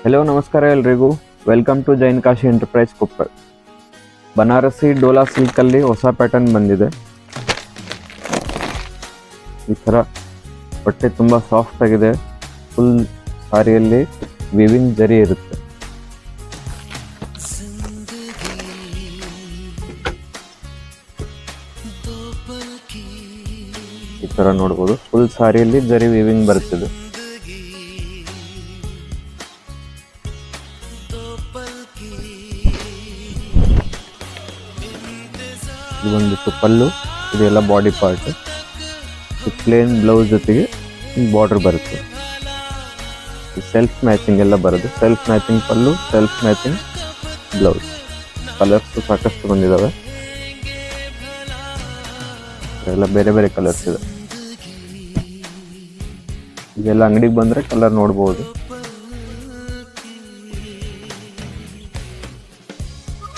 Hello ನಮಸ್ಕಾರ ಎಲ್ರಿಗೂ. Welcome to Jain Kashi enterprise Koppal. Banarasi Dola ಸಿಲ್ಕಲ್ಲಿ ಹೊಸ ಪ್ಯಾಟರ್ನ್ ಬಂದಿದೆ. ಈ ಥರ ಬಟ್ಟೆ ತುಂಬ ಸಾಫ್ಟ್ ಆಗಿದೆ. ಫುಲ್ ಸಾರಿಯಲ್ಲಿ ವಿವಿಂಗ್ ಜರಿ ಇರುತ್ತೆ. ಈ ಥರ ನೋಡ್ಬೋದು, ಫುಲ್ ಸಾರಿಯಲ್ಲಿ ಜರಿ ವಿವಿಂಗ್ ಬರುತ್ತದೆ. ಇದು ಒಂದಿಷ್ಟು ಪಲ್ಲು, ಇದೆಲ್ಲ ಬಾಡಿ ಪಾರ್ಟ್. ಪ್ಲೇನ್ ಬ್ಲೌಸ್ ಜೊತೆಗೆ ಬಾರ್ಡರ್ ಬರುತ್ತೆ. ಸೆಲ್ಫ್ ಮ್ಯಾಚಿಂಗ್ ಎಲ್ಲ ಬರುತ್ತೆ. ಸೆಲ್ಫ್ ಮ್ಯಾಚಿಂಗ್ ಪಲ್ಲು, ಸೆಲ್ಫ್ ಮ್ಯಾಚಿಂಗ್ ಬ್ಲೌಸ್. ಕಲರ್ಸ್ ಸಾಕಷ್ಟು ಬಂದಿದ್ದಾವೆ. ಎಲ್ಲ ಬೇರೆ ಬೇರೆ ಕಲರ್ಸ್ ಇದೆ. ಇದೆಲ್ಲ ಅಂಗಡಿಗೆ ಬಂದರೆ ಕಲರ್ ನೋಡ್ಬೋದು.